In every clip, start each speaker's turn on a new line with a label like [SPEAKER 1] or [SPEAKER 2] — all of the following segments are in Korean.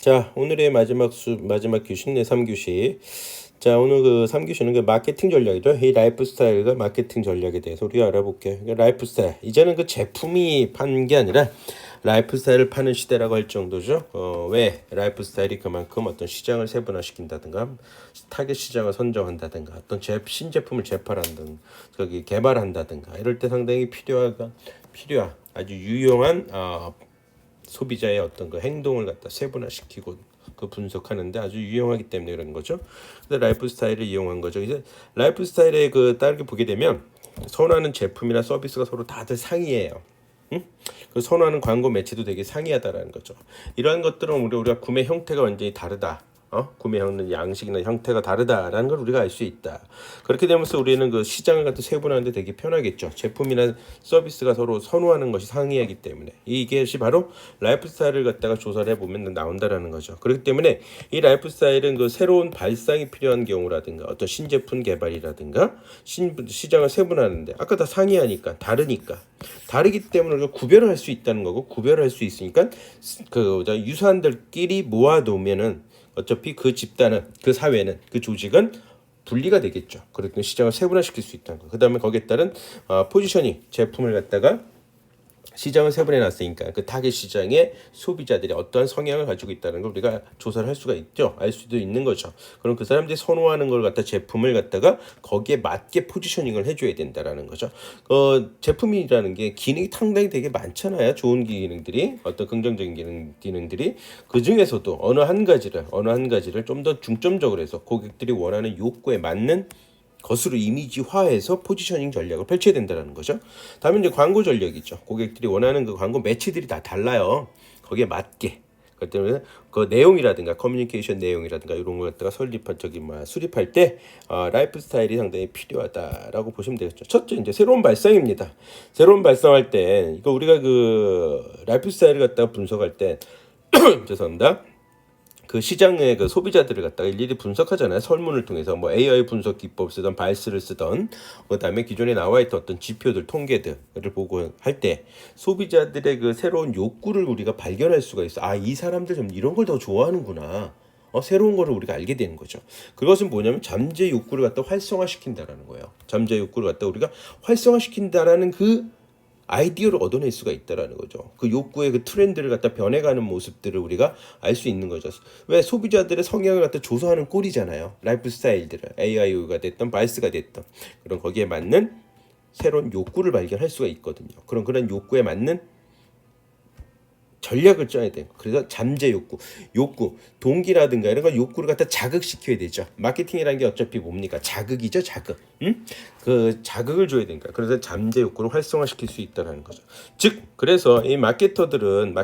[SPEAKER 1] 자, 오늘의 마지막 교시는 3교시. 자, 오늘 그 3교시는 그 마케팅 전략이죠. 이 라이프 스타일과 마케팅 전략에 대해서 우리가 알아볼게요. 라이프 스타일. 이제는 그 제품이 파는 게 아니라 라이프 스타일을 파는 시대라고 할 정도죠. 왜 라이프 스타일이 그만큼 어떤 시장을 세분화시킨다든가 타겟 시장을 선정한다든가 어떤 신제품을 재팔한다든가 저기 개발한다든가 이럴 때 상당히 필요한 아주 유용한 소비자의 어떤 그 행동을 갖다 세분화시키고 그 분석하는데 아주 유용하기 때문에 그런 거죠. 그래서 라이프 스타일을 이용한 거죠. 이제 라이프 스타일의 그 따르게 보게 되면 선호하는 제품이나 서비스가 서로 다들 상이해요. 응? 그 선호하는 광고 매체도 되게 상이하다라는 거죠. 이러한 것들은 우리가 구매 형태가 완전히 다르다. 구매 양식이나 형태가 다르다라는 걸 우리가 알 수 있다. 그렇게 되면서 우리는 그 시장을 갖다 세분화하는데 되게 편하겠죠. 제품이나 서비스가 서로 선호하는 것이 상이하기 때문에 이것이 바로 라이프 스타일을 갖다가 조사를 해보면 나온다라는 거죠. 그렇기 때문에 이 라이프 스타일은 그 새로운 발상이 필요한 경우라든가 어떤 신제품 개발이라든가 시장을 세분화하는데 아까 다 상이하니까 다르기 때문에 우리가 구별을 할 수 있다는 거고 구별을 할 수 있으니까 그 유사한들끼리 모아놓으면은 어차피 그 집단은 그 사회는 그 조직은 분리가 되겠죠. 그렇게 시장을 세분화시킬 수 있다는 거. 그 다음에 거기에 따른 포지셔닝 제품을 갖다가 시장을 세분해 놨으니까 그 타겟 시장의 소비자들이 어떠한 성향을 가지고 있다는 걸 우리가 조사를 할 수가 있죠. 알 수도 있는 거죠. 그럼 그 사람들이 선호하는 걸 갖다 제품을 갖다가 거기에 맞게 포지셔닝을 해줘야 된다라는 거죠. 제품이라는 게 기능이 상당히 되게 많잖아요. 좋은 기능들이 어떤 긍정적인 기능들이 그 중에서도 어느 한 가지를 좀 더 중점적으로 해서 고객들이 원하는 욕구에 맞는 것으로 이미지화해서 포지셔닝 전략을 펼쳐야 된다는 거죠. 다음에 이제 광고 전략이죠. 고객들이 원하는 그 광고 매체들이 다 달라요. 거기에 맞게. 그렇기 때문에 그 내용이라든가 커뮤니케이션 내용이라든가 이런 걸 갖다가 수립할 때 라이프 스타일이 상당히 필요하다라고 보시면 되겠죠. 첫째 이제 새로운 발상입니다. 새로운 발상할 때 이거 우리가 그 라이프 스타일을 갖다가 분석할 때 죄송합니다. 그 시장의 그 소비자들을 갖다가 일일이 분석하잖아요. 설문을 통해서 뭐 AI 분석 기법 쓰던 발스를 쓰던 그다음에 기존에 나와 있던 어떤 지표들 통계들을 보고 할 때 소비자들의 그 새로운 욕구를 우리가 발견할 수가 있어. 이 사람들 좀 이런 걸 더 좋아하는구나. 새로운 거를 우리가 알게 되는 거죠. 그것은 뭐냐면 잠재 욕구를 갖다 활성화시킨다라는 거예요. 잠재 욕구를 갖다 우리가 활성화시킨다라는 그 아이디어를 얻어낼 수가 있다라는 거죠. 그 욕구의 그 트렌드를 갖다 변해가는 모습들을 우리가 알 수 있는 거죠. 왜 소비자들의 성향을 갖다 조사하는 꼴이잖아요. 라이프 스타일들을 AI가 됐던 바이스가 됐던 그런 거기에 맞는 새로운 욕구를 발견할 수가 있거든요. 그런 욕구에 맞는 전략을 짜야 돼요. 그래서 잠재 욕구, 동기라든가 이런 거 욕구를 갖다 자극시켜야 되죠. 마케팅이라는 게 어차피 뭡니까? 자극이죠, 자극. 그 자극을 줘야 되니까. 그래서 잠재 욕구를 활성화시킬 수 있다는 거죠. 즉, 그래서 이 마케터들은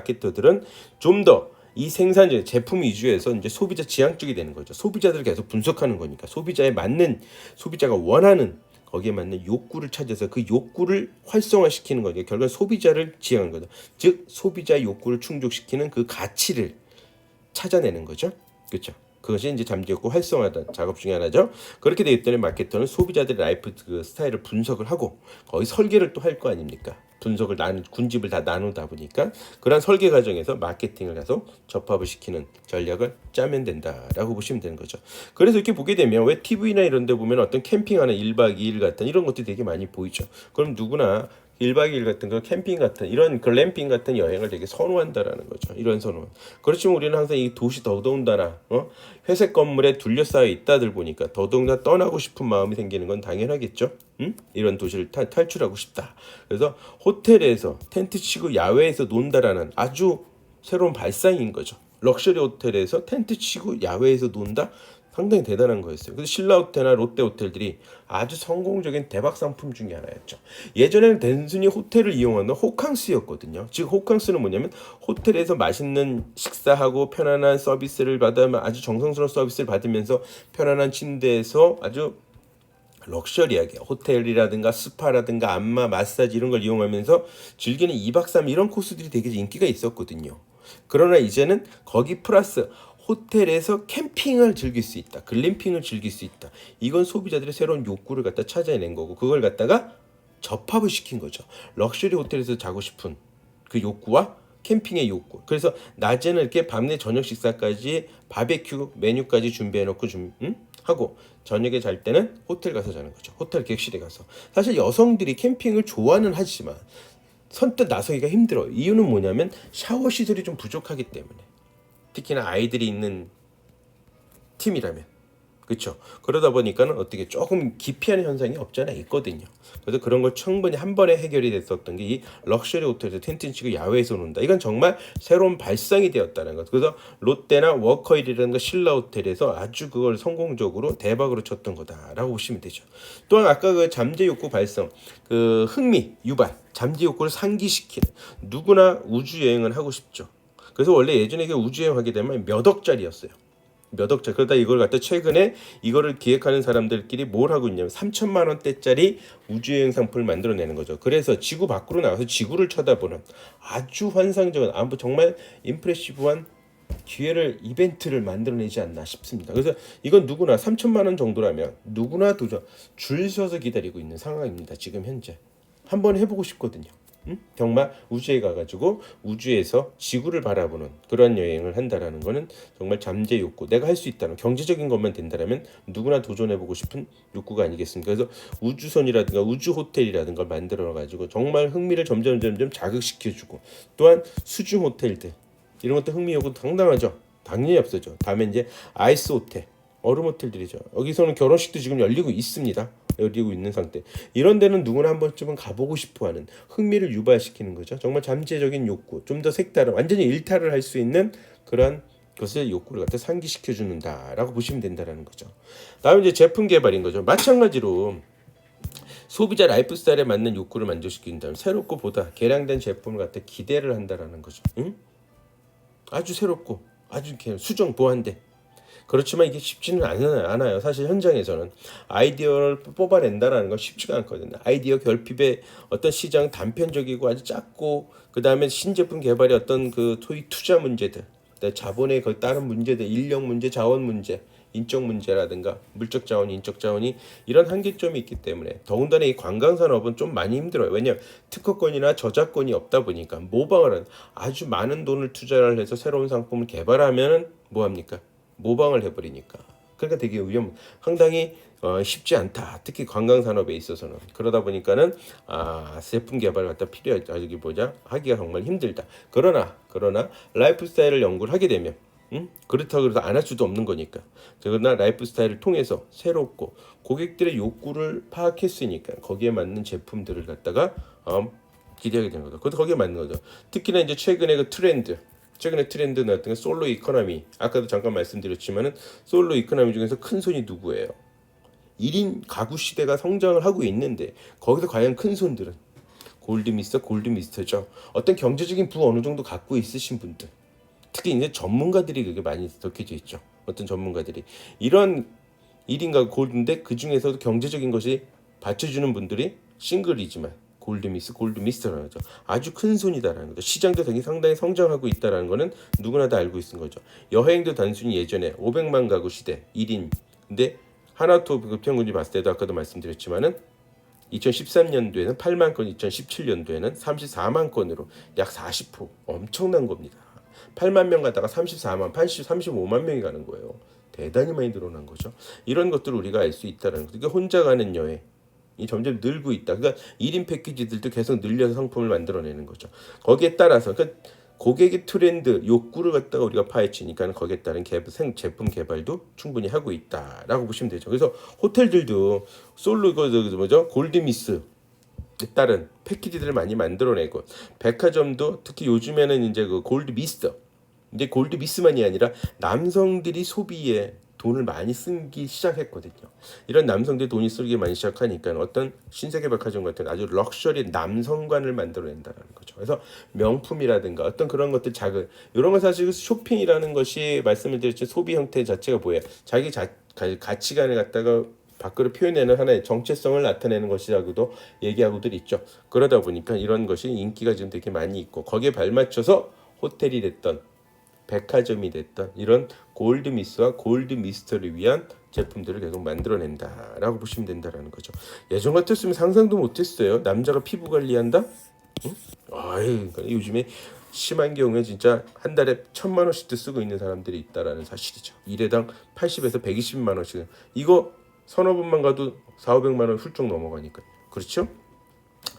[SPEAKER 1] 좀 더 이 생산적 제품 위주에서 이제 소비자 지향 쪽이 되는 거죠. 소비자들을 계속 분석하는 거니까 소비자가 원하는 거기에 맞는 욕구를 찾아서 그 욕구를 활성화시키는 거죠. 결국 소비자를 지향하는 거죠. 즉 소비자의 욕구를 충족시키는 그 가치를 찾아내는 거죠. 그렇죠. 그것이 이제 잠재 욕구 활성화 작업 중에 하나죠. 그렇게 되기 때문에 마케터는 소비자들의 라이프 그 스타일을 분석을 하고 거기 설계를 또 할 거 아닙니까? 군집을 다 나누다 보니까 그런 설계 과정에서 마케팅을 가서 접합을 시키는 전략을 짜면 된다라고 보시면 되는 거죠. 그래서 이렇게 보게 되면 왜 TV나 이런 데 보면 어떤 캠핑하는 1박 2일 같은 이런 것들이 되게 많이 보이죠. 그럼 누구나 1박 2일 같은 거 캠핑 같은 이런 글램핑 같은 여행을 되게 선호한다라는 거죠. 이런 선호. 그렇지만 우리는 항상 이 도시 더더군다나 회색 건물에 둘러싸여 있다들 보니까 더더군다나 떠나고 싶은 마음이 생기는 건 당연하겠죠. 이런 도시를 탈출하고 싶다. 그래서 호텔에서 텐트 치고 야외에서 논다라는 아주 새로운 발상인 거죠. 럭셔리 호텔에서 텐트 치고 야외에서 논다? 상당히 대단한 거였어요. 그래서 신라호텔이나 롯데호텔들이 아주 성공적인 대박 상품 중에 하나였죠. 예전에는 단순히 호텔을 이용하는 호캉스였거든요. 즉 호캉스는 뭐냐면 호텔에서 맛있는 식사하고 편안한 서비스를 받으면 아주 정성스러운 서비스를 받으면서 편안한 침대에서 아주 럭셔리하게 호텔이라든가 스파라든가 안마, 마사지 이런 걸 이용하면서 즐기는 2박 3일 이런 코스들이 되게 인기가 있었거든요. 그러나 이제는 거기 플러스 호텔에서 캠핑을 즐길 수 있다. 글램핑을 즐길 수 있다. 이건 소비자들의 새로운 욕구를 갖다 찾아낸 거고 그걸 갖다가 접합을 시킨 거죠. 럭셔리 호텔에서 자고 싶은 그 욕구와 캠핑의 욕구. 그래서 낮에는 이렇게 밤내 저녁 식사까지 바베큐 메뉴까지 준비해놓고 하고 저녁에 잘 때는 호텔 가서 자는 거죠. 호텔 객실에 가서. 사실 여성들이 캠핑을 좋아는 하지만 선뜻 나서기가 힘들어요. 이유는 뭐냐면 샤워 시설이 좀 부족하기 때문에. 특히나 아이들이 있는 팀이라면. 그렇죠. 그러다 보니까는 어떻게 조금 기피하는 현상이 없잖아 있거든요. 그래서 그런 걸 충분히 한 번에 해결이 됐었던 게 이 럭셔리 호텔에서 텐트 치고 야외에서 논다. 이건 정말 새로운 발상이 되었다는 것. 그래서 롯데나 워커힐이라는 거 신라 호텔에서 아주 그걸 성공적으로 대박으로 쳤던 거다라고 보시면 되죠. 또한 아까 그 잠재 욕구 발성, 그 흥미 유발, 잠재 욕구를 상기시키는 누구나 우주 여행을 하고 싶죠. 그래서 원래 예전에 우주 여행 하게 되면 몇 억짜리였어요. 몇 억짜리. 그러다 이걸 갖다 최근에 이거를 기획하는 사람들끼리 뭘 하고 있냐면 3천만 원대짜리 우주여행 상품을 만들어내는 거죠. 그래서 지구 밖으로 나가서 지구를 쳐다보는 아주 환상적인 정말 임프레시브한 기회를 이벤트를 만들어내지 않나 싶습니다. 그래서 이건 누구나 3천만 원 정도라면 누구나 도전 줄 서서 기다리고 있는 상황입니다. 지금 현재 한번 해보고 싶거든요. 정말 우주에 가가지고 우주에서 지구를 바라보는 그런 여행을 한다라는 거는 정말 잠재 욕구, 내가 할 수 있다는 경제적인 것만 된다라면 누구나 도전해보고 싶은 욕구가 아니겠습니까? 그래서 우주선이라든가 우주 호텔이라든가 걸 만들어가지고 정말 흥미를 점점 자극시켜주고, 또한 수중 호텔들 이런 것도 흥미 욕구 상당하죠. 당연히 없어져. 다음에 이제 아이스 호텔, 얼음 호텔들이죠. 여기서는 결혼식도 지금 열리고 있습니다. 열리고 있는 상태. 이런 데는 누구나 한 번쯤은 가보고 싶어하는 흥미를 유발시키는 거죠. 정말 잠재적인 욕구, 좀 더 색다른, 완전히 일탈을 할 수 있는 그런 것을 욕구를 갖다 상기시켜 주는다라고 보시면 된다라는 거죠. 다음 이제 제품 개발인 거죠. 마찬가지로 소비자 라이프 스타일에 맞는 욕구를 만족시킨다면 새롭고 보다 개량된 제품을 갖다 기대를 한다라는 거죠. 아주 새롭고 아주 수정 보완돼. 그렇지만 이게 쉽지는 않아요. 사실 현장에서는 아이디어를 뽑아낸다라는 건 쉽지가 않거든요. 아이디어 결핍의 어떤 시장 단편적이고 아주 작고, 그 다음에 신제품 개발의 어떤 그 소위 투자 문제들, 자본에 그 따른 문제들, 인력 문제, 자원 문제, 인적 문제라든가 물적 자원, 인적 자원이 이런 한계점이 있기 때문에 더군다나 이 관광 산업은 좀 많이 힘들어요. 왜냐하면 특허권이나 저작권이 없다 보니까 모방을 아주 많은 돈을 투자를 해서 새로운 상품을 개발하면은 뭐 합니까? 모방을 해버리니까. 그러니까 되게 상당히 쉽지 않다. 특히 관광 산업에 있어서는. 그러다 보니까는 제품 개발을 갖다 하기가 정말 힘들다. 그러나 라이프 스타일을 연구를 하게 되면 그렇다고 해서 안 할 수도 없는 거니까. 그러나 라이프 스타일을 통해서 새롭고 고객들의 욕구를 파악했으니까 거기에 맞는 제품들을 갖다가 기대하게 되는 거죠. 그것도 거기에 맞는 거죠. 특히나 이제 최근에 그 최근에 트렌드 나왔던 게 솔로 이코노미. 아까도 잠깐 말씀드렸지만은 솔로 이코노미 중에서 큰 손이 누구예요? 1인 가구 시대가 성장을 하고 있는데 거기서 과연 큰 손들은 골드미스터죠. 어떤 경제적인 부 어느 정도 갖고 있으신 분들, 특히 이제 전문가들이 그게 많이 덕해져 있죠. 어떤 전문가들이 이런 1인 가구 골드인데 그 중에서도 경제적인 것이 받쳐주는 분들이 싱글이지만 골드미스터라는 거죠. 아주 큰 손이다라는 거죠. 시장도 되게 상당히 성장하고 있다라는 거는 누구나 다 알고 있는 거죠. 여행도 단순히 예전에 500만 가구 시대 1인, 근데 하나투어 평균이 봤을 때도 아까도 말씀드렸지만은 2013년도에는 8만 건, 2017년도에는 34만 건으로 약 40% 엄청난 겁니다. 8만 명 가다가 35만 명이 가는 거예요. 대단히 많이 늘어난 거죠. 이런 것들을 우리가 알 수 있다는 거죠. 그러니까 혼자 가는 여행 이 점점 늘고 있다. 그러니까 1인 패키지들도 계속 늘려서 상품을 만들어내는 거죠. 거기에 따라서 그러니까 고객의 트렌드, 욕구를 갖다가 우리가 파헤치니까 거기에 따른 제품 개발도 충분히 하고 있다라고 보시면 되죠. 그래서 호텔들도 솔로 골드미스 따른 패키지들을 많이 만들어내고, 백화점도 특히 요즘에는 이제 그 골드미스터, 근데 골드미스만이 아니라 남성들이 소비에 돈을 많이 쓰기 시작했거든요. 이런 남성들이 돈이 쓰기 많이 시작하니까 어떤 신세계 백화점 같은 아주 럭셔리 남성관을 만들어낸다는 거죠. 그래서 명품이라든가 어떤 그런 것들 이런 거 사실 쇼핑이라는 것이 말씀을 드렸죠. 소비 형태 자체가 뭐예요? 자기 가치관을 갖다가 밖으로 표현하는 하나의 정체성을 나타내는 것이라고도 얘기하고들 있죠. 그러다 보니까 이런 것이 인기가 지금 되게 많이 있고, 거기에 발맞춰서 호텔이 됐던 백화점이 됐던 이런 골드미스와 골드미스터를 위한 제품들을 계속 만들어낸다라고 보시면 된다라는 거죠. 예전 같았으면 상상도 못했어요. 남자가 피부 관리한다? 응? 요즘에 심한 경우에 진짜 한 달에 1,000만 원씩도 쓰고 있는 사람들이 있다라는 사실이죠. 일회당 80에서 120만 원씩. 이거 서너 번만 가도 4,500만 원 훌쩍 넘어가니까. 그렇죠?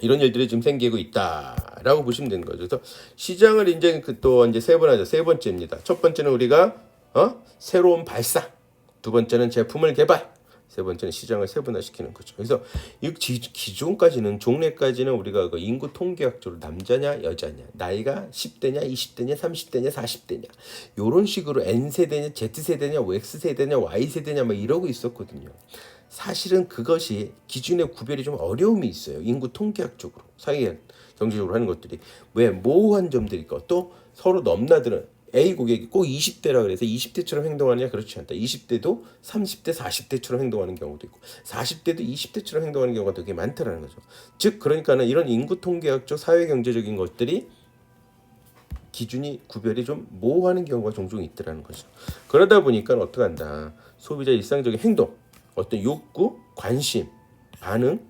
[SPEAKER 1] 이런 일들이 지금 생기고 있다라고 보시면 되는 거죠. 그래서 시장을 이제 또 이제 세분하죠. 세 번째입니다. 첫 번째는 우리가 새로운 발상, 두 번째는 제품을 개발, 세 번째는 시장을 세분화시키는 거죠. 그래서 이 기존까지는 종래까지는 우리가 그 인구 통계학적으로 남자냐 여자냐, 나이가 10대냐 20대냐 30대냐 40대냐 이런 식으로 N세대냐 Z세대냐 X세대냐 Y세대냐 막 이러고 있었거든요. 사실은 그것이 기준의 구별이 좀 어려움이 있어요. 인구 통계학적으로 사회 경제적으로 하는 것들이 왜 모호한 점들이 있고 또 서로 넘나드는 A 고객이 꼭 20대라 그래서 20대처럼 행동하느냐 그렇지 않다. 20대도 30대 40대처럼 행동하는 경우도 있고 40대도 20대처럼 행동하는 경우가 되게 많다라는 거죠. 즉 그러니까는 이런 인구 통계학적 사회 경제적인 것들이 기준이 구별이 좀 모호하는 경우가 종종 있더라는 거죠. 그러다 보니까 어떻게 한다. 소비자 일상적인 행동, 어떤 욕구, 관심, 반응,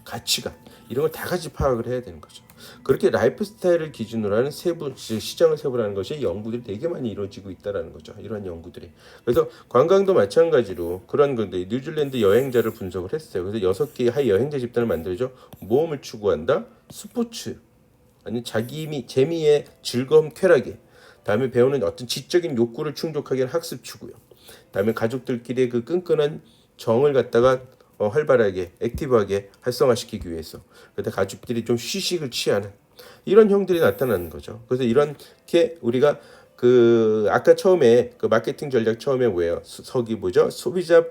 [SPEAKER 1] 가치관 이런 걸 다 같이 파악을 해야 되는 거죠. 그렇게 라이프 스타일을 기준으로 하는 시장을 세분화하는 것이 연구들이 되게 많이 이루어지고 있다라는 거죠. 이런 연구들이. 그래서 관광도 마찬가지로 그런 건데 뉴질랜드 여행자를 분석을 했어요. 그래서 6개의 하이 여행자 집단을 만들죠. 모험을 추구한다, 스포츠, 아니 자기 재미의 즐거움, 쾌락에, 다음에 배우는 어떤 지적인 욕구를 충족하기 위한 학습 추구요. 다음에 가족들끼리의 그 끈끈한 정을 갖다가 활발하게 액티브하게 활성화시키기 위해서 그때 가족들이 좀 휴식을 취하는 이런 형들이 나타나는 거죠. 그래서 이렇게 우리가 그 아까 처음에 그 마케팅 전략 처음에 뭐예요? 서기 뭐죠? 소비자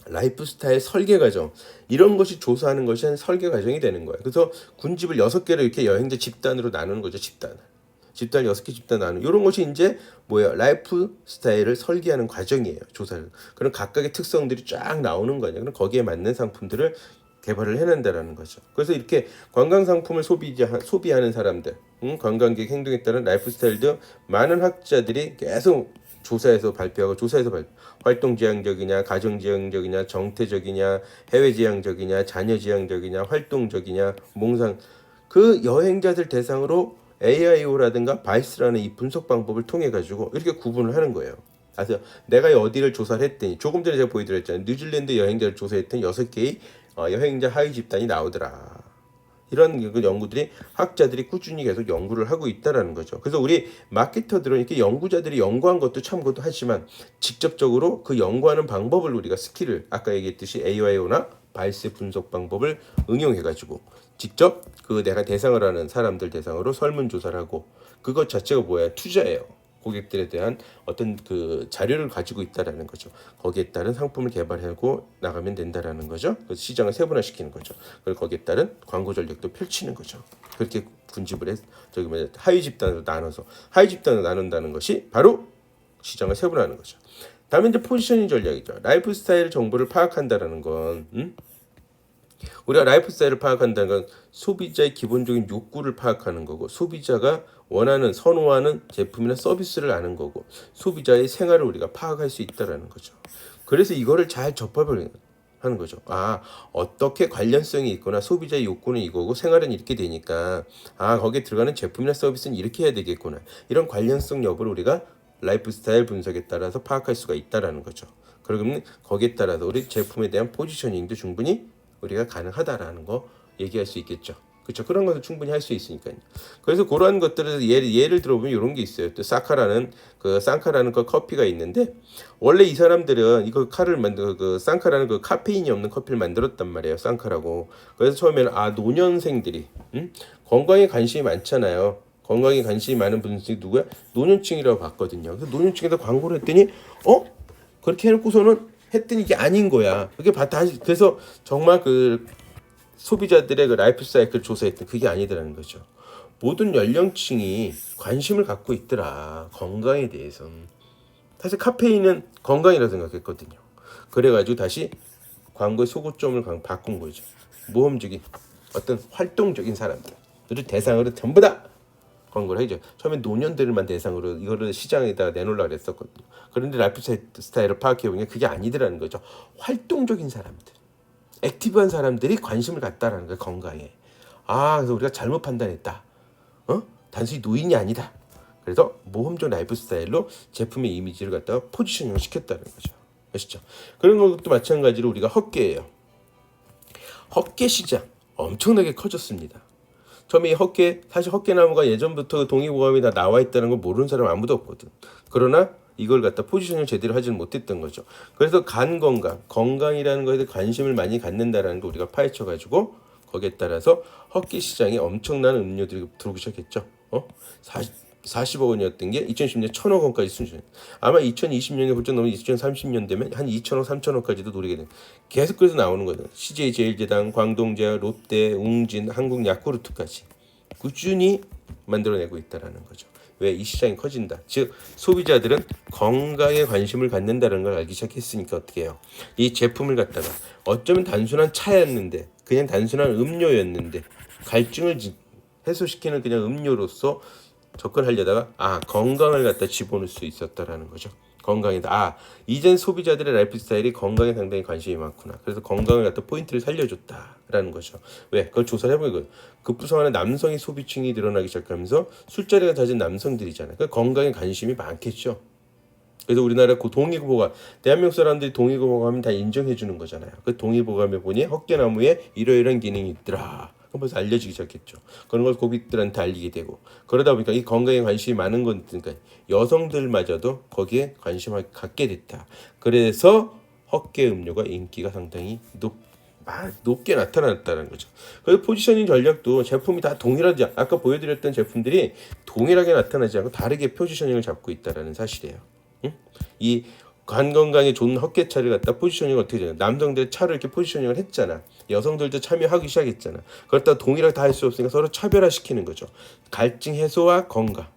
[SPEAKER 1] 라이프 스타일 설계 과정 이런 것이 조사하는 것이 한 설계 과정이 되는 거예요. 그래서 군집을 6개로 이렇게 여행자 집단으로 나누는 거죠. 집단 6개 집단 나누는 이런 것이 이제 뭐야 라이프 스타일을 설계하는 과정이에요. 조사를. 그런 각각의 특성들이 쫙 나오는 거냐. 그럼 거기에 맞는 상품들을 개발을 해낸다라는 거죠. 그래서 이렇게 관광 상품을 소비하는 사람들, 관광객 행동에 따른 라이프 스타일도 많은 학자들이 계속 조사해서 발표하고 활동 지향적이냐, 가정 지향적이냐, 정태적이냐, 해외 지향적이냐, 자녀 지향적이냐, 활동적이냐, 몽상 그 여행자들 대상으로 AIO라든가 바이스라는 이 분석 방법을 통해 가지고 이렇게 구분을 하는 거예요. 그래서 내가 어디를 조사를 했더니 조금 전에 제가 보여드렸잖아요. 뉴질랜드 여행자를 조사했더니 6개의 여행자 하위 집단이 나오더라. 이런 연구들이 학자들이 꾸준히 계속 연구를 하고 있다라는 거죠. 그래서 우리 마케터들은 이렇게 연구자들이 연구한 것도 참고도 하지만 직접적으로 그 연구하는 방법을 우리가 스킬을 아까 얘기했듯이 AIO나 바이스 분석 방법을 응용해가지고 직접 그 내가 대상을 하는 사람들 대상으로 설문조사를 하고 그것 자체가 뭐야? 투자예요. 고객들에 대한 어떤 그 자료를 가지고 있다라는 거죠. 거기에 따른 상품을 개발하고 나가면 된다라는 거죠. 그래서 시장을 세분화시키는 거죠. 그리고 거기에 따른 광고 전략도 펼치는 거죠. 그렇게 군집을 하위 집단으로 나눠서 하위 집단으로 나눈다는 것이 바로 시장을 세분화하는 거죠. 다음에 이제 포지셔닝 전략이죠. 라이프 스타일 정보를 파악한다라는 건 우리가 라이프 스타일을 파악한다는 건 소비자의 기본적인 욕구를 파악하는 거고 거고 원하는 선호하는 제품이나 서비스를 아는 거고 소비자의 생활을 우리가 파악할 수 있다라는 거죠. 그래서 이거를 잘 접합을 하는 거죠. 어떻게 관련성이 있거나 소비자의 욕구는 이거고 생활은 이렇게 되니까 거기에 들어가는 제품이나 서비스는 이렇게 해야 되겠구나. 이런 관련성 여부를 우리가 라이프 스타일 분석에 따라서 파악할 수가 있다라는 거죠. 그러면 거기에 따라서 우리 제품에 대한 포지셔닝도 충분히 우리가 가능하다라는 거 얘기할 수 있겠죠. 그렇죠. 그런 것을 충분히 할 수 있으니까요. 그래서 그러한 것들을 예를 들어보면 이런 게 있어요. 또 쌍카라는 그 커피가 있는데 원래 이 사람들은 이거 쌍카라는 그 카페인이 없는 커피를 만들었단 말이에요. 쌍카라고. 그래서 처음에는 노년생들이 건강에 관심이 많잖아요. 건강에 관심이 많은 분들이 누구야? 노년층이라고 봤거든요. 그래서 노년층에다 광고를 했더니 그렇게 해놓고서는 했더니 이게 아닌 거야. 그래서 정말 그 소비자들의 그 라이프 사이클 조사했던 그게 아니더라는 거죠. 모든 연령층이 관심을 갖고 있더라. 건강에 대해서. 사실 카페인은 건강이라고 생각했거든요. 그래가지고 다시 광고의 소고점을 바꾼 거죠. 모험적인 어떤 활동적인 사람들을 대상으로 전부 다 광고를 하죠. 처음에 노년들만 대상으로 이거를 시장에다 내놓으려고 했었거든요. 그런데 라이프 스타일을 파악해보면 그게 아니더라는 거죠. 활동적인 사람들, 액티브한 사람들이 관심을 갖다라는 거예요. 건강에. 그래서 우리가 잘못 판단했다. 단순히 노인이 아니다. 그래서 모험적 라이프 스타일로 제품의 이미지를 갖다가 포지셔닝을 시켰다는 거죠. 아시죠? 그런 것도 마찬가지로 우리가 헛개예요. 헛개 시장 엄청나게 커졌습니다. 처음에 사실 헛개나무가 예전부터 동의보감이 다 나와 있다는 걸 모르는 사람 아무도 없거든. 그러나 이걸 갖다 포지션을 제대로 하지는 못했던 거죠. 그래서 건강이라는 거에 대해 관심을 많이 갖는다라는 걸 우리가 파헤쳐가지고 거기에 따라서 헛개 시장에 엄청난 음료들이 들어오기 시작했죠. 40억 원이었던 게 2010년 1,000억 원까지 순수해. 아마 2020년에 훌쩍 넘으면 2030년 되면 한 2,000억, 3,000억까지도 노리게 돼. 계속 그래서 나오는 거예요. CJ 제일제당, 광동제약, 롯데, 웅진, 한국 야쿠르트까지 꾸준히 만들어내고 있다라는 거죠. 왜? 이 시장이 커진다. 즉 소비자들은 건강에 관심을 갖는다는 걸 알기 시작했으니까 어떻게 해요? 이 제품을 갖다가 어쩌면 단순한 차였는데, 그냥 단순한 음료였는데 갈증을 해소시키는 그냥 음료로서 접근하려다가 건강을 갖다 집어넣을 수 있었다라는 거죠. 건강이다. 이젠 소비자들의 라이프 스타일이 건강에 상당히 관심이 많구나. 그래서 건강을 갖다 포인트를 살려줬다라는 거죠. 왜? 그걸 조사를 해보니까 급부상하는 남성의 소비층이 늘어나기 시작하면서 술자리가 잦은 남성들이잖아요. 그러니까 건강에 관심이 많겠죠. 그래서 우리나라 동의보감, 대한민국 사람들이 동의보감은 다 인정해 주는 거잖아요. 그 동의보감에 보니 헛개나무에 이러이러한 기능이 있더라. 그래서 알려지기 시작했죠. 그런 걸 고객들한테 알리게 되고, 그러다 보니까 이 건강에 관심이 많은 거니까 여성들마저도 거기에 관심을 갖게 됐다. 그래서 헛개 음료가 인기가 상당히 높게 나타났다는 거죠. 그래서 포지셔닝 전략도 제품이 다 동일하지, 아까 보여드렸던 제품들이 동일하게 나타나지 않고 다르게 포지셔닝을 잡고 있다는 사실이에요. 이 건강에 좋은 헛개차를 갖다 포지셔닝을 어떻게 되냐? 남성들 차를 이렇게 포지셔닝을 했잖아. 여성들도 참여하기 시작했잖아. 그렇다 동일하게 다 할 수 없으니까 서로 차별화시키는 거죠. 갈증 해소와 건강.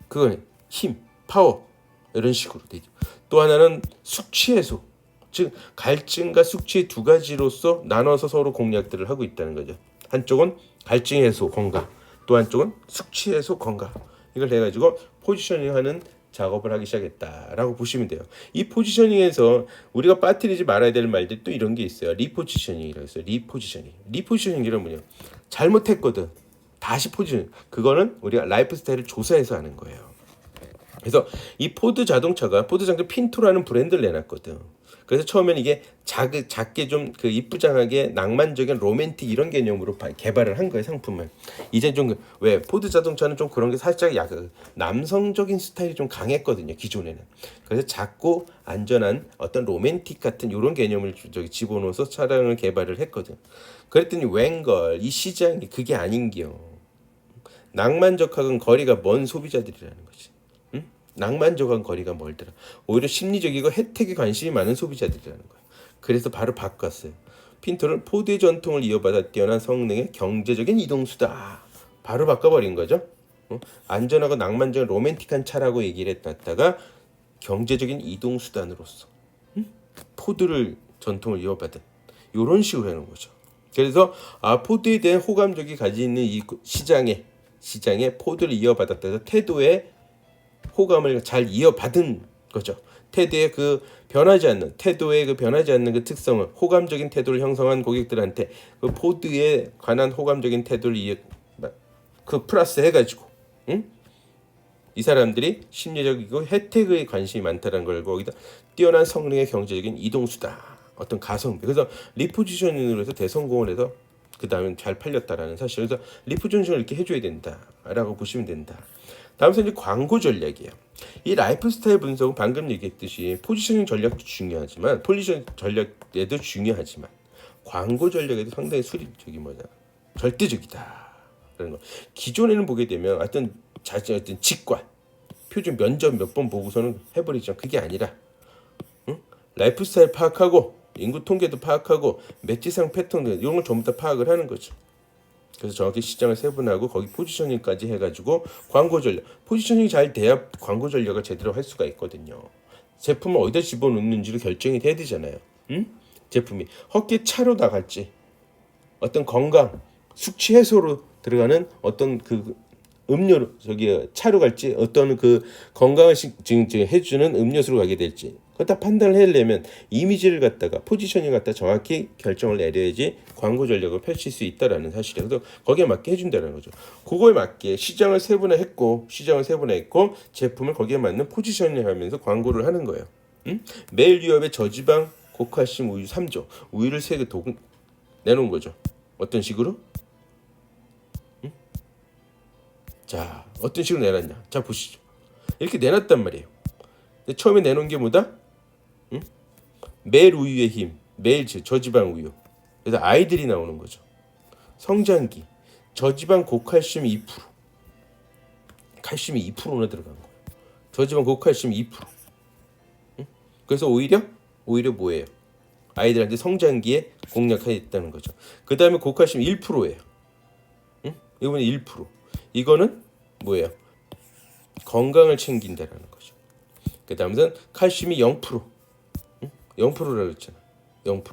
[SPEAKER 1] 그건 힘, 파워 이런 식으로 되죠. 또 하나는 숙취 해소. 즉 갈증과 숙취 두 가지로서 나눠서 서로 공략들을 하고 있다는 거죠. 한쪽은 갈증 해소 건강, 또 한쪽은 숙취 해소 건강. 이걸 해가지고 포지셔닝하는 작업을 하기 시작했다라고 보시면 돼요. 이 포지셔닝에서 우리가 빠뜨리지 말아야 될 말들이 또 이런 게 있어요. 리포지셔닝이라고 있어요. 리포지셔닝이란 뭐냐? 잘못했거든. 다시 포지셔닝. 그거는 우리가 라이프 스타일을 조사해서 하는 거예요. 그래서 이 포드 자동차 핀토라는 브랜드를 내놨거든. 그래서 처음에는 이게 작게 좀 그 이쁘장하게 낭만적인 로맨틱 이런 개념으로 개발을 한 거예요, 상품을. 이제 좀 왜 포드 자동차는 좀 그런 게 살짝 남성적인 스타일이 좀 강했거든요, 기존에는. 그래서 작고 안전한 어떤 로맨틱 같은 이런 개념을 집어넣어서 차량을 개발을 했거든. 그랬더니 웬걸 이 시장이 그게 아닌겨. 낭만적하고는 거리가 먼 소비자들이라는 거지. 낭만적인 거리가 멀더라. 오히려 심리적이고 혜택에 관심이 많은 소비자들이라는 거예요. 그래서 바로 바꿨어요. 핀토를 포드의 전통을 이어받아 뛰어난 성능의 경제적인 이동수다. 바로 바꿔버린 거죠. 안전하고 낭만적인 로맨틱한 차라고 얘기를 했다가 경제적인 이동수단으로서 포드를 전통을 이어받은 이런 식으로 하는 거죠. 그래서 포드에 대한 호감력이 가지고 있는 이 시장에 포드를 이어받았다 해서 태도에 호감을 잘 이어받은 거죠. 태도의 그 변하지 않는 그 특성을, 호감적인 태도를 형성한 고객들한테 그 포드에 관한 호감적인 태도를 그 플러스 해가지고 이 사람들이 심리적이고 혜택에 관심이 많다는 걸 거기다 뛰어난 성능의 경제적인 이동수다. 어떤 가성비. 그래서 리포지셔닝으로 해서 대성공을 해서 그 다음에 잘 팔렸다라는 사실. 그래서 리포지셔닝을 이렇게 해줘야 된다라고 보시면 된다. 다음은 이제 광고 전략이에요. 이 라이프 스타일 분석은 방금 얘기했듯이 포지셔닝 전략도 중요하지만 광고 전략에도 상당히 절대적이다. 그런 거. 기존에는 보게 되면 어떤 직관, 표준 면접 몇 번 보고서는 해버리죠. 그게 아니라 라이프 스타일 파악하고 인구 통계도 파악하고 매치상 패턴 이런 걸 전부 다 파악을 하는 거죠. 그래서 정확히 시장을 세분하고 거기 포지셔닝까지 해가지고 광고 전략, 포지셔닝이 잘 돼야 광고 전략을 제대로 할 수가 있거든요. 제품을 어디다 집어넣는지를 결정이 돼야 되잖아요. 제품이 헛개차로 나갈지 어떤 건강, 숙취 해소로 들어가는 어떤 그 음료로 저기 차로 갈지 어떤 그 건강을 해주는 음료수로 가게 될지 그거 다 판단을 해내려면 이미지를 갖다가 포지셔닝 갖다 정확히 결정을 내려야지 광고 전략을 펼칠 수 있다라는 사실이에요. 그래서 거기에 맞게 해준다는 거죠. 그거에 맞게 시장을 세분화했고 제품을 거기에 맞는 포지셔닝을 하면서 광고를 하는 거예요. 응? 매일 유업의 저지방 고칼슘 우유 3조 우유를 3개 내놓은 거죠. 어떤 식으로? 자, 어떤 식으로 내놨냐? 자, 보시죠. 이렇게 내놨단 말이에요. 근데 처음에 내놓은 게 뭐다? 응? 매일 우유의 힘, 매일 저지방 우유. 그래서 아이들이 나오는 거죠. 성장기, 저지방 고칼슘 2%, 칼슘이 2%나 들어간 거예요. 저지방 고칼슘 2%. 응? 그래서 오히려 뭐예요? 아이들한테 성장기에 공략하겠다는 거죠. 그 다음에 고칼슘 1%예요. 응? 이번에 1%. 이거는 뭐예요? 건강을 챙긴다라는 거죠. 그 다음은 칼슘이 0%. 응? 0%라고 했잖아. 0%.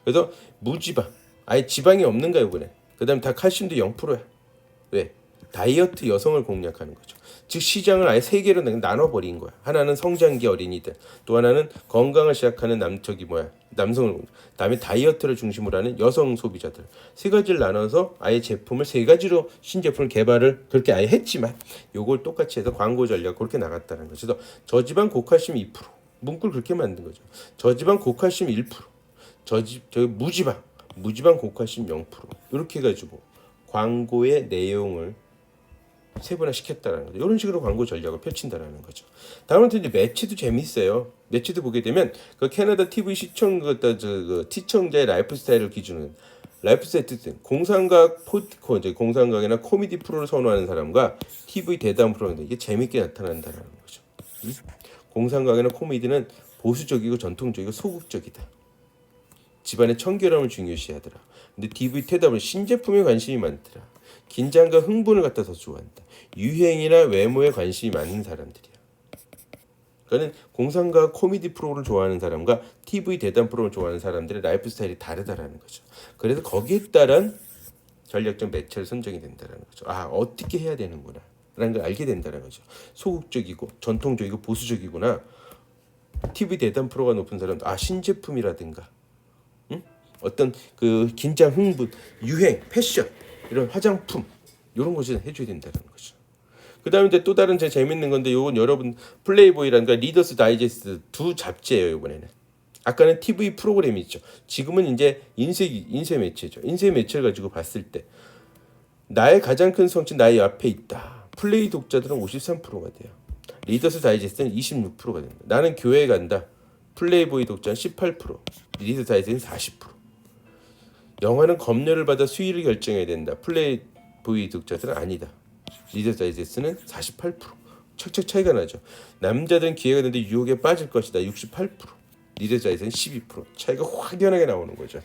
[SPEAKER 1] 그래서 무지방. 아예 지방이 없는 거야 이번에. 그 다음 다 칼슘도 0%야. 왜? 다이어트 여성을 공략하는 거죠. 즉 시장을 아예 세 개로 나눠버린 거야. 하나는 성장기 어린이들, 또 하나는 건강을 시작하는 남성을, 그다음에 다이어트를 중심으로 하는 여성 소비자들. 세 가지를 나눠서 아예 제품을 세 가지로 신제품을 개발을 그렇게 아예 했지만 요걸 똑같이 해서 광고 전략 그렇게 나갔다는 거죠. 그래서 저지방 고칼슘 2%, 문구를 그렇게 만든 거죠. 저지방 고칼슘 1%, 무지방 고칼슘 0%, 이렇게 해가지고 광고의 내용을 세분화시켰다는 거죠. 이런 식으로 광고 전략을 펼친다는 거죠. 다음은 이제 매체도 재밌어요. 매체도 보게 되면 그 캐나다 TV 시청자의 라이프 스타일을 기준으로 라이프 스타일 공상각이나 코미디 프로를 선호하는 사람과 TV 대담 프로인데 이게 재밌게 나타난다는 거죠. 공상각이나 코미디는 보수적이고 전통적이고 소극적이다. 집안의 청결함을 중요시하더라. 근데 TV 대담은 신제품에 관심이 많더라. 긴장과 흥분을 갖다 더 좋아한다. 유행이나 외모에 관심이 많은 사람들이야. 그러니까 공상과 코미디 프로를 좋아하는 사람과 TV 대담 프로를 좋아하는 사람들의 라이프 스타일이 다르다라는 거죠. 그래서 거기에 따른 전략적 매체를 선정이 된다는 거죠. 아, 어떻게 해야 되는구나 라는 걸 알게 된다는 거죠. 소극적이고 전통적이고 보수적이구나. TV 대담 프로가 높은 사람도 신제품이라든가 어떤 그 긴장, 흥분, 유행, 패션, 이런 화장품 이런 것을 해줘야 된다는 거죠. 그 다음에 또 다른 제 재밌는 건데 이건 여러분 플레이보이라는 거 리더스 다이제스트 두 잡지예요. 이번에는 아까는 TV 프로그램이 있죠. 지금은 이제 인쇄 매체죠. 인쇄 매체를 가지고 봤을 때 나의 가장 큰 성취 나의 앞에 있다. 플레이 독자들은 53%가 돼요. 리더스 다이제스트는 26%가 됩니다. 나는 교회 간다. 플레이보이 독자는 18%, 리더스 다이제스트는 40%. 영화는 검열을 받아 수위를 결정해야 된다. 플레이보이 독자들은 아니다. 리더스 다이제스트는 48%. 척척 차이가 나죠. 남자들은 기회가 되는데 유혹에 빠질 것이다. 68%. 리더스 다이제스트는 12%. 차이가 확연하게 나오는 거죠.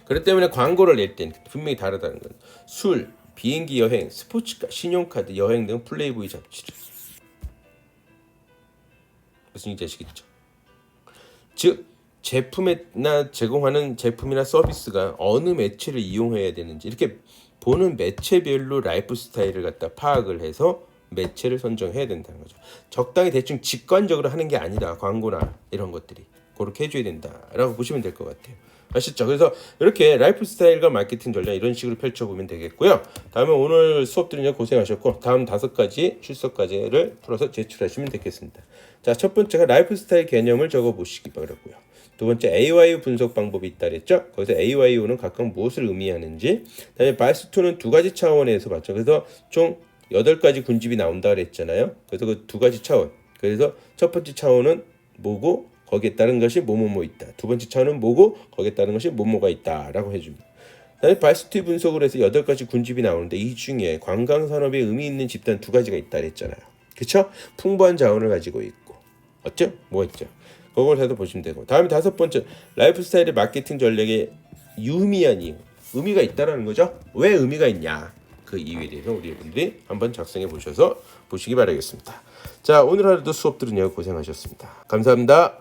[SPEAKER 1] 그렇기 때문에 광고를 낼 땐 분명히 다르다는 건 술, 비행기 여행, 스포츠카, 신용카드, 여행 등 플레이보이 잡지를. 무슨 얘기인지 아시겠죠? 즉 제품이나 제공하는 제품이나 서비스가 어느 매체를 이용해야 되는지 이렇게 보는 매체별로 라이프 스타일을 갖다 파악을 해서 매체를 선정해야 된다는 거죠. 적당히 대충 직관적으로 하는 게 아니다. 광고나 이런 것들이 그렇게 해줘야 된다라고 보시면 될 것 같아요. 아시죠? 그래서 이렇게 라이프 스타일과 마케팅 전략 이런 식으로 펼쳐보면 되겠고요. 다음에 오늘 수업들은요 고생하셨고 다음 5가지 출석 과제를 풀어서 제출하시면 되겠습니다. 자, 첫 번째가 라이프 스타일 개념을 적어보시기 바라고요. 두 번째 AYU 분석 방법이 있다 그랬죠. 거기서 AYU는 각각 무엇을 의미하는지. 그다음에 바이스2는 두 가지 차원에서 봤죠. 그래서 총 8가지 군집이 나온다 그랬잖아요. 그래서 그 두 가지 차원. 그래서 첫 번째 차원은 뭐고 거기에 따른 것이 뭐뭐뭐 있다. 두 번째 차원은 뭐고 거기에 따른 것이 뭐뭐가 있다라고 해줍니다. 그다음에 바이스2 분석을 해서 8가지 군집이 나오는데 이 중에 관광산업에 의미 있는 집단 두 가지가 있다 그랬잖아요. 그렇죠? 풍부한 자원을 가지고 있고 어쩌? 뭐 있죠? 그걸 해서 보시면 되고 다음에 5번째 라이프 스타일의 마케팅 전략에 유의미한 이유 의미가 있다라는 거죠. 왜 의미가 있냐 그 이유에 대해서 우리 분들이 한번 작성해 보셔서 보시기 바라겠습니다. 자, 오늘 하루도 수업 들으냐고 고생하셨습니다. 감사합니다.